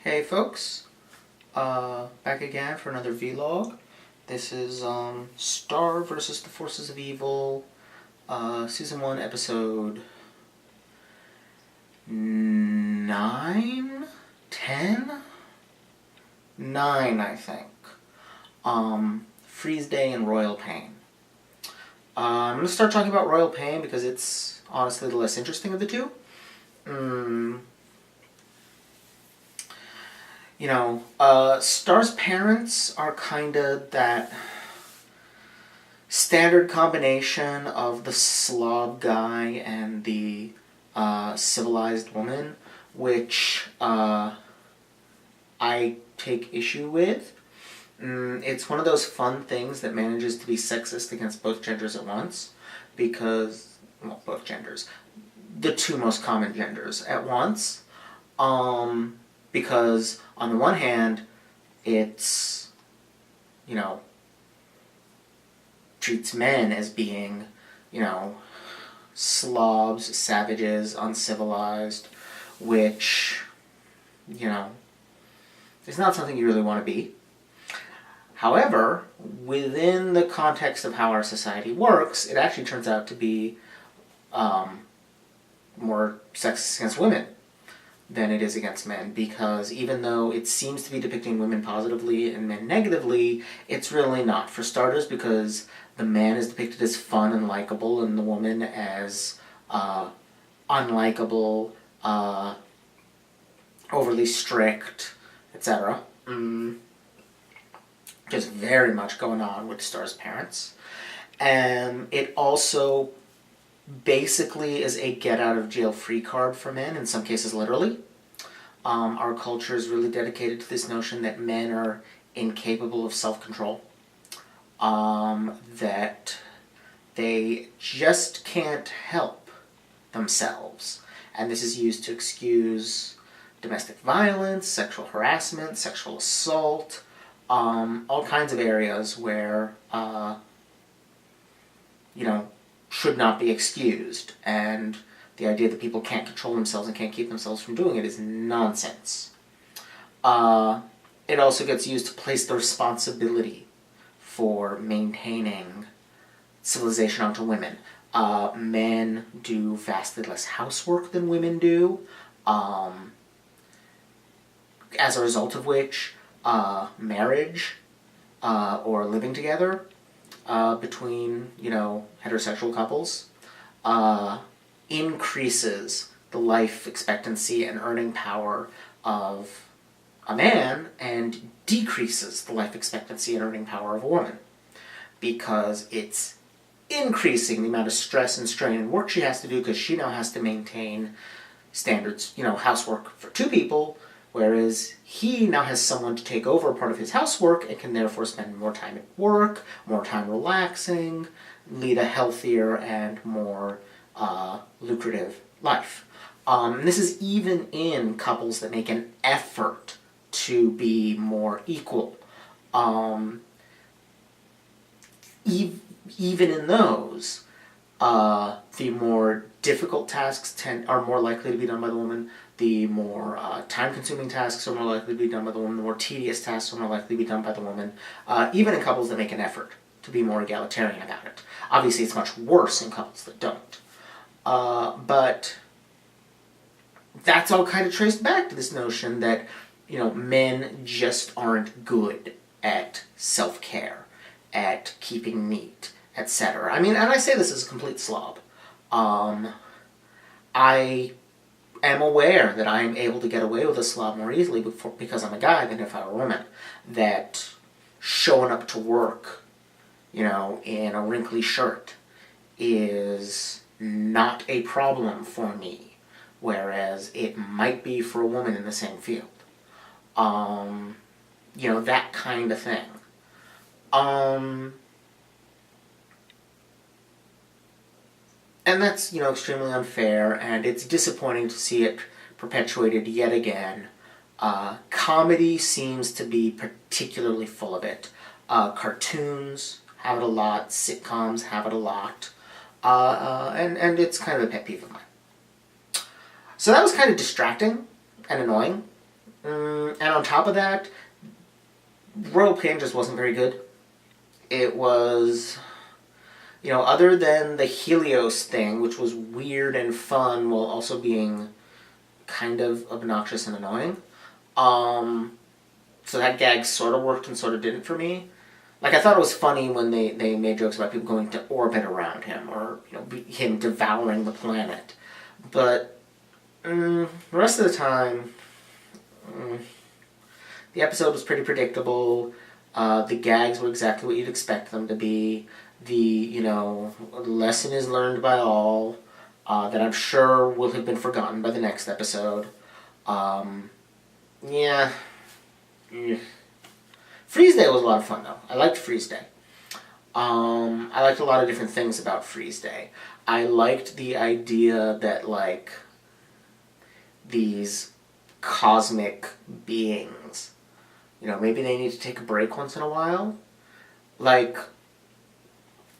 Hey folks, back again for another vlog. This is Star versus the Forces of Evil, Season 1, Episode 9? 10? 9, I think. Freeze Day and Royal Pain. I'm going to start talking about Royal Pain because it's honestly the less interesting of the two. Star's parents are kind of that standard combination of the slob guy and the civilized woman, which I take issue with. It's one of those fun things that manages to be sexist against both genders at once, because, well, both genders, the two most common genders at once, because on the one hand, it's, treats men as being, slobs, savages, uncivilized, which, is not something you really want to be. However, within the context of how our society works, it actually turns out to be more sexist against women than it is against men, because even though it seems to be depicting women positively and men negatively, it's really not. For starters, because the man is depicted as fun and likable, and the woman as unlikable, overly strict, etc. Just very much going on with Star's parents. And it also basically is a get-out-of-jail-free card for men, in some cases literally. Our culture is really dedicated to this notion that men are incapable of self-control, that they just can't help themselves. And this is used to excuse domestic violence, sexual harassment, sexual assault, all kinds of areas where, should not be excused. And the idea that people can't control themselves and can't keep themselves from doing it is nonsense. It also gets used to place the responsibility for maintaining civilization onto women. Men do vastly less housework than women do, as a result of which marriage or living together between, heterosexual couples increases the life expectancy and earning power of a man and decreases the life expectancy and earning power of a woman, because it's increasing the amount of stress and strain and work she has to do, because she now has to maintain standards, housework for two people, whereas he now has someone to take over a part of his housework and can therefore spend more time at work, more time relaxing, lead a healthier and more lucrative life. This is even in couples that make an effort to be more equal. Even in those, the more difficult tasks are more likely to be done by the woman. The more time-consuming tasks are more likely to be done by the woman. The more tedious tasks are more likely to be done by the woman. Even in couples that make an effort to be more egalitarian about it. Obviously, it's much worse in couples that don't. But that's all kind of traced back to this notion that, men just aren't good at self-care, at keeping neat, etc. And I say this as a complete slob. I am aware that I am able to get away with a slob more easily because I'm a guy than if I were a woman. That showing up to work, in a wrinkly shirt is not a problem for me, whereas it might be for a woman in the same field. That kind of thing. And that's, extremely unfair, and it's disappointing to see it perpetuated yet again. Comedy seems to be particularly full of it. Cartoons have it a lot, sitcoms have it a lot, and it's kind of a pet peeve of mine. So that was kind of distracting and annoying. And on top of that, Royal Pain just wasn't very good. It was, other than the Helios thing, which was weird and fun while also being kind of obnoxious and annoying. So that gag sort of worked and sort of didn't for me. Like, I thought it was funny when they made jokes about people going to orbit around him, or, him devouring the planet. But, the rest of the time, the episode was pretty predictable. The gags were exactly what you'd expect them to be. The, lesson is learned by all, that I'm sure will have been forgotten by the next episode. Yeah. Freeze Day was a lot of fun, though. I liked Freeze Day. I liked a lot of different things about Freeze Day. I liked the idea that, like, these cosmic beings, maybe they need to take a break once in a while. Like,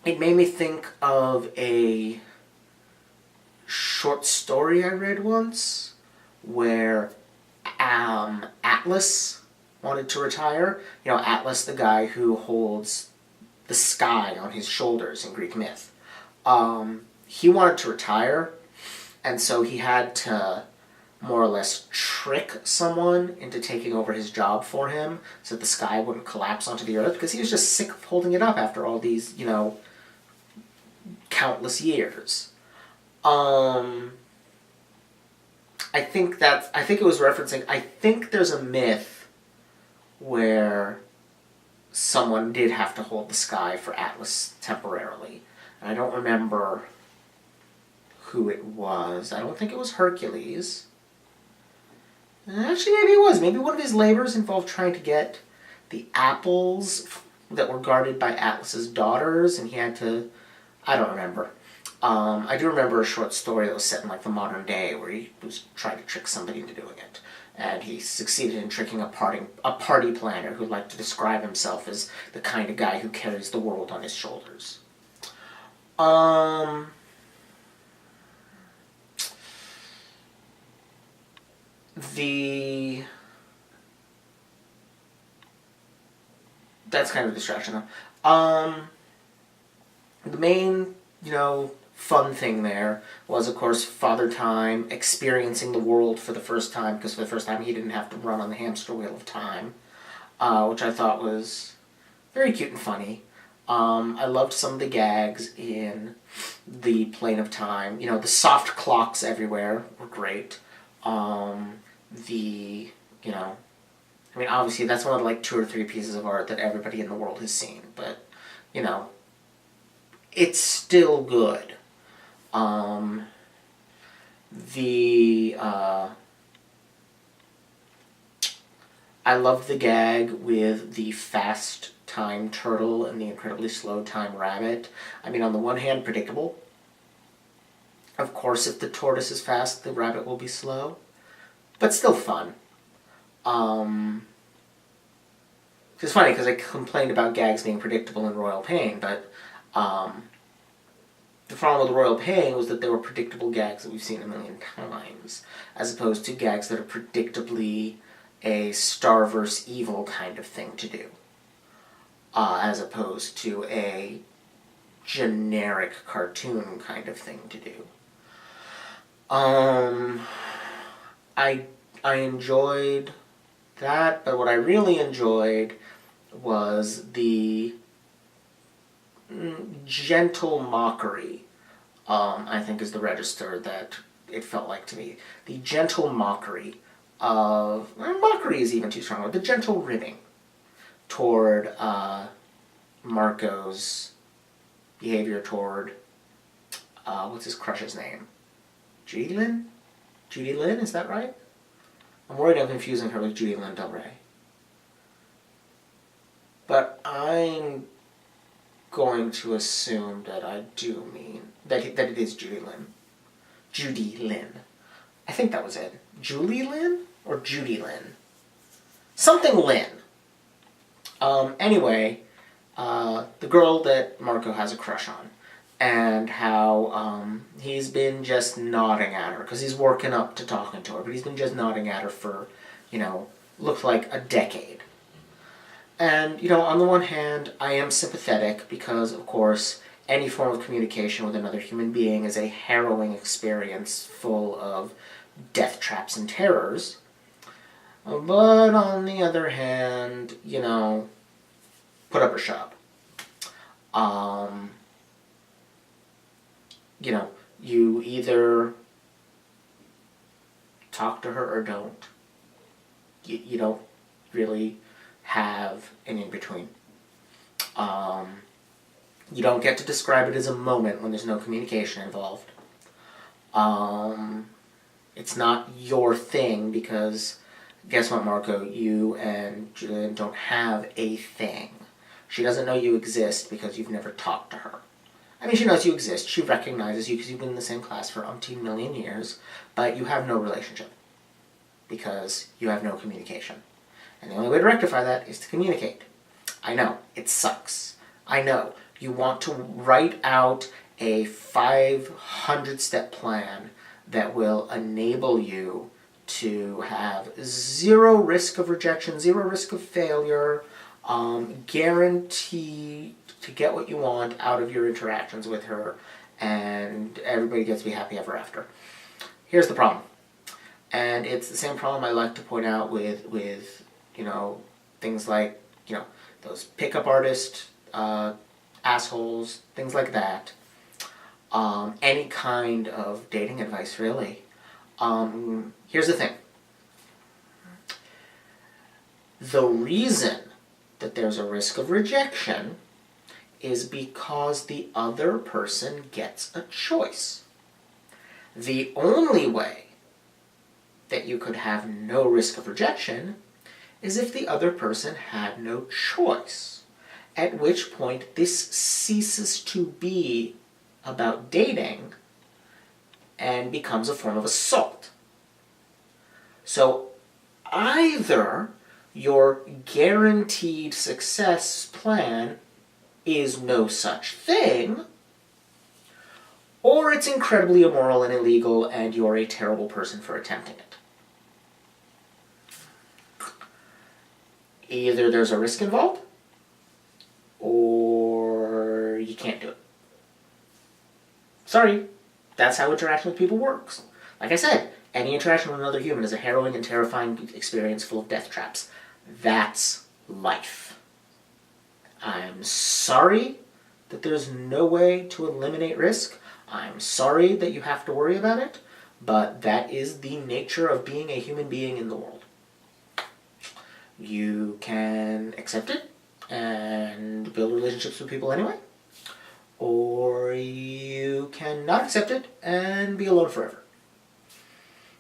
it made me think of a short story I read once where Atlas wanted to retire. Atlas, the guy who holds the sky on his shoulders in Greek myth. He wanted to retire, and so he had to more or less trick someone into taking over his job for him so that the sky wouldn't collapse onto the earth, because he was just sick of holding it up after all these, countless years. I think it was referencing, I think there's a myth where someone did have to hold the sky for Atlas temporarily. And I don't remember who it was. I don't think it was Hercules. Actually, maybe it was. Maybe one of his labors involved trying to get the apples that were guarded by Atlas's daughters, and he had to... I don't remember. I do remember a short story that was set in, like, the modern day where he was trying to trick somebody into doing it. And he succeeded in tricking a party planner who liked to describe himself as the kind of guy who carries the world on his shoulders. That's kind of a distraction, though. The main, fun thing there was, of course, Father Time experiencing the world for the first time, because for the first time he didn't have to run on the hamster wheel of time, which I thought was very cute and funny. I loved some of the gags in the Plane of Time. The soft clocks everywhere were great. Obviously that's one of the, like, 2 or 3 pieces of art that everybody in the world has seen, but, it's still good. I loved the gag with the fast time turtle and the incredibly slow time rabbit. On the one hand, predictable. Of course, if the tortoise is fast, the rabbit will be slow. But still fun. It's funny, because I complained about gags being predictable in Royal Pain, but the problem with Royal Pain was that they were predictable gags that we've seen a million times, as opposed to gags that are predictably a star versus evil kind of thing to do, as opposed to a generic cartoon kind of thing to do. I enjoyed that, but what I really enjoyed was the gentle mockery, I think is the register that it felt like to me. The gentle mockery of... mockery is even too strong. The gentle ribbing toward Marco's behavior toward... what's his crush's name? Judy Lynn? Judy Lynn, is that right? I'm worried I'm confusing her with Judy Lynn Del Rey. But I'm going to assume that I do mean that it is Judy Lynn. Judy Lynn. I think that was it. Julie Lynn or Judy Lynn? Something Lynn. Anyway, the girl that Marco has a crush on, and how he's been just nodding at her, because he's working up to talking to her, but he's been just nodding at her for looked like a decade. And, on the one hand, I am sympathetic because, of course, any form of communication with another human being is a harrowing experience full of death traps and terrors. But on the other hand, put up or shut up. You either talk to her or don't. You don't really have an in-between. You don't get to describe it as a moment when there's no communication involved. It's not your thing because, guess what, Marco? You and Julian don't have a thing. She doesn't know you exist because you've never talked to her. I mean, she knows you exist. She recognizes you because you've been in the same class for umpteen million years, but you have no relationship because you have no communication. And the only way to rectify that is to communicate. I know, it sucks. I know, you want to write out a 500-step plan that will enable you to have zero risk of rejection, zero risk of failure, guarantee to get what you want out of your interactions with her, and everybody gets to be happy ever after. Here's the problem. And it's the same problem I like to point out with things like, those pickup artist assholes, things like that. Any kind of dating advice, really. Here's the thing. The reason that there's a risk of rejection is because the other person gets a choice. The only way that you could have no risk of rejection is if the other person had no choice, at which point this ceases to be about dating and becomes a form of assault. So either your guaranteed success plan is no such thing, or it's incredibly immoral and illegal and you're a terrible person for attempting it. Either there's a risk involved, or you can't do it. Sorry, that's how interaction with people works. Like I said, any interaction with another human is a harrowing and terrifying experience full of death traps. That's life. I'm sorry that there's no way to eliminate risk. I'm sorry that you have to worry about it, but that is the nature of being a human being in the world. You can accept it and build relationships with people anyway, or you can not accept it and be alone forever.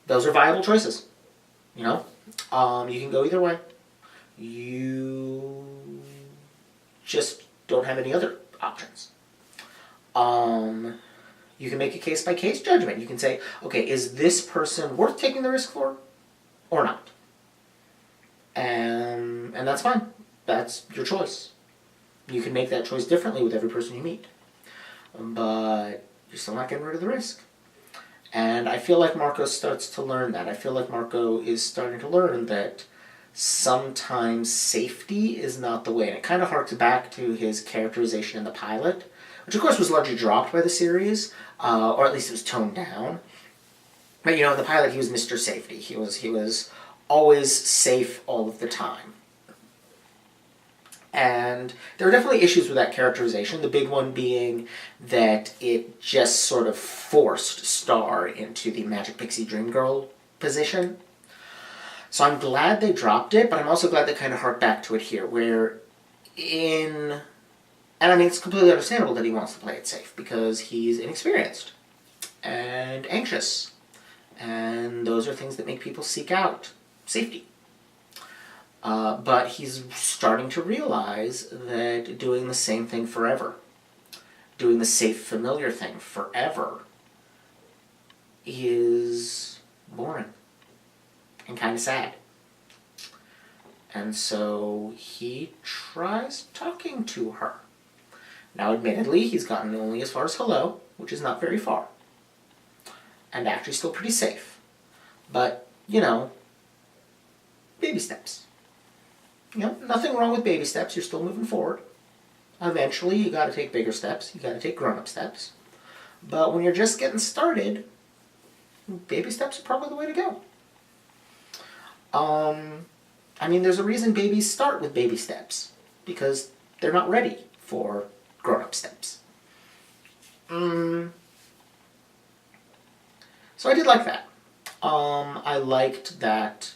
Those are viable choices. You can go either way. You just don't have any other options. You can make a case-by-case judgment. You can say, okay, is this person worth taking the risk for or not? And that's fine. That's your choice. You can make that choice differently with every person you meet. But you're still not getting rid of the risk. And I feel like Marco starts to learn that. I feel like Marco is starting to learn that sometimes safety is not the way. And it kind of harks back to his characterization in the pilot, which of course was largely dropped by the series, or at least it was toned down. But in the pilot he was Mr. Safety. He was always safe all of the time. And there are definitely issues with that characterization, the big one being that it just sort of forced Star into the Magic Pixie Dream Girl position. So I'm glad they dropped it, but I'm also glad they kind of hark back to it here, and I mean, it's completely understandable that he wants to play it safe, because he's inexperienced and anxious, and those are things that make people seek out safety. But he's starting to realize that doing the same thing forever, doing the safe, familiar thing forever, is boring and kind of sad. And so he tries talking to her. Now, admittedly, he's gotten only as far as hello, which is not very far, and actually still pretty safe. But, baby steps. Nothing wrong with baby steps. You're still moving forward. Eventually, you got to take bigger steps. You got to take grown-up steps. But when you're just getting started, baby steps are probably the way to go. There's a reason babies start with baby steps, because they're not ready for grown-up steps. So I did like that. I liked that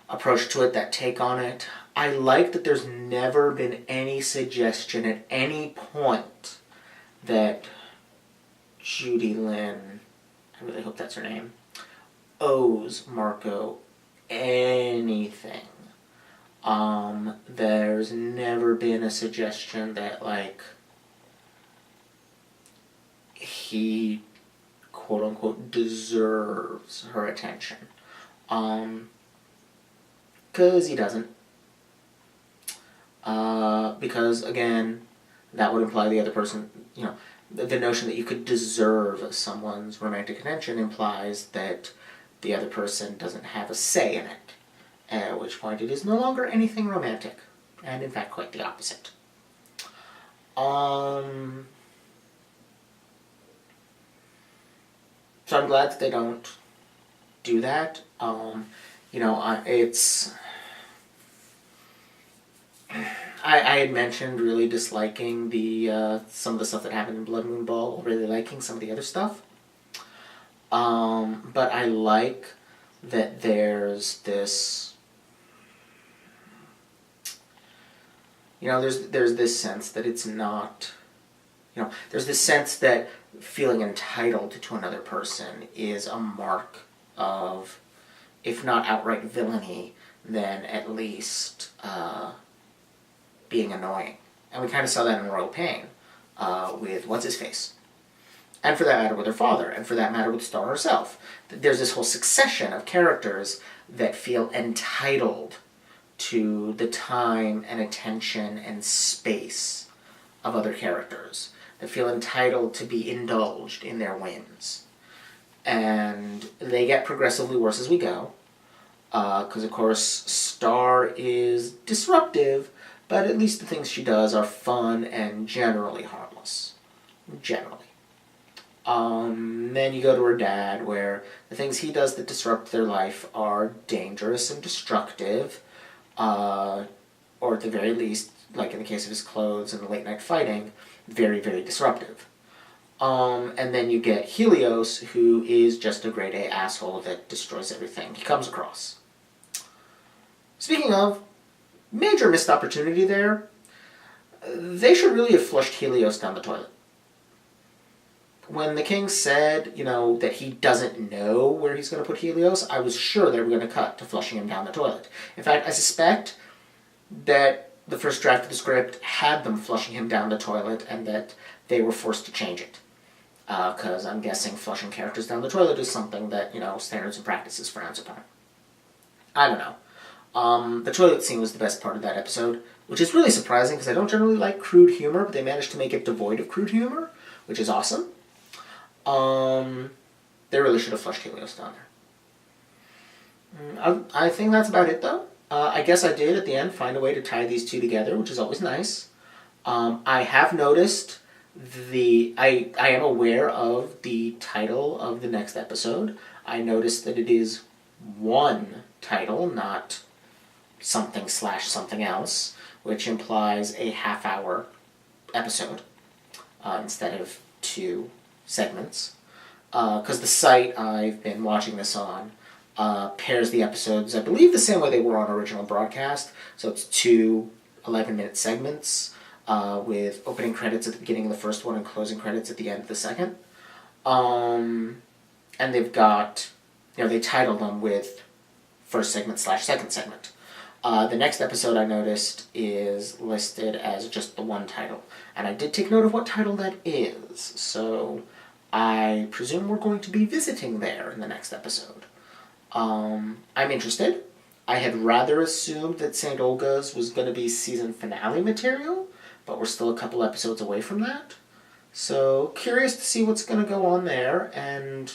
approach to it, that take on it. I like that there's never been any suggestion at any point that Judy Lynn, I really hope that's her name, owes Marco anything. There's never been a suggestion that, he, quote-unquote, deserves her attention. 'Cause he doesn't. Because, again, that would imply the other person, the notion that you could deserve someone's romantic attention implies that the other person doesn't have a say in it, at which point it is no longer anything romantic, and in fact quite the opposite. So I'm glad that they don't do that. I had mentioned really disliking some of the stuff that happened in Blood Moon Ball, really liking some of the other stuff. But I like that there's this, there's this sense that it's not, there's this sense that feeling entitled to another person is a mark of, if not outright villainy, then at least being annoying. And we kind of saw that in Royal Pain with What's-His-Face. And for that matter with her father, and for that matter with Star herself. There's this whole succession of characters that feel entitled to the time and attention and space of other characters, that feel entitled to be indulged in their whims. And they get progressively worse as we go, because of course Star is disruptive, but at least the things she does are fun and generally harmless. Generally. Then you go to her dad, where the things he does that disrupt their life are dangerous and destructive, or at the very least, like in the case of his clothes and the late night fighting, very, very disruptive. And then you get Helios, who is just a grade A asshole that destroys everything he comes across. Speaking of, major missed opportunity there. They should really have flushed Helios down the toilet. When the king said, that he doesn't know where he's going to put Helios, I was sure they were going to cut to flushing him down the toilet. In fact, I suspect that the first draft of the script had them flushing him down the toilet and that they were forced to change it. Because I'm guessing flushing characters down the toilet is something that, standards and practices frowns upon. I don't know. The toilet scene was the best part of that episode, which is really surprising because I don't generally like crude humor, but they managed to make it devoid of crude humor, which is awesome. They really should have flushed Helios down there. I think that's about it, though. I guess I did, at the end, find a way to tie these two together, which is always nice. I have noticed I am aware of the title of the next episode. I noticed that it is one title, not something/something else, which implies a half-hour episode instead of 2 segments. Because the site I've been watching this on pairs the episodes, I believe, the same way they were on original broadcast. So it's 2 11-minute segments with opening credits at the beginning of the first one and closing credits at the end of the second. And they've got, they title them with first segment/second segment. The next episode I noticed is listed as just the one title. And I did take note of what title that is, so I presume we're going to be visiting there in the next episode. I'm interested. I had rather assumed that St. Olga's was going to be season finale material, but we're still a couple episodes away from that. So, curious to see what's going to go on there, and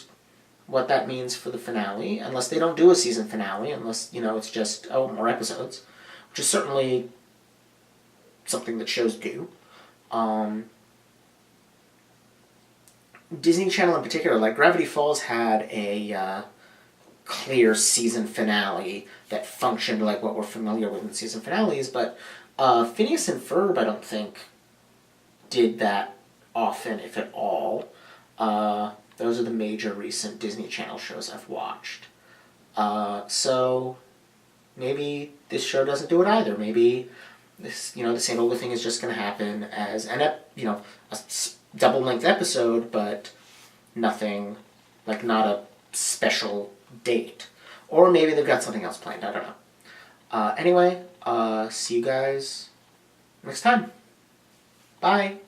what that means for the finale, unless they don't do a season finale, unless, it's just, more episodes, which is certainly something that shows do. Disney Channel in particular, like Gravity Falls had a clear season finale that functioned like what we're familiar with in season finales, but Phineas and Ferb, I don't think, did that often, if at all. Those are the major recent Disney Channel shows I've watched. So maybe this show doesn't do it either. Maybe this, the St. Olga thing is just going to happen as a double-length episode, but nothing, like not a special date. Or maybe they've got something else planned, I don't know. Anyway, see you guys next time. Bye!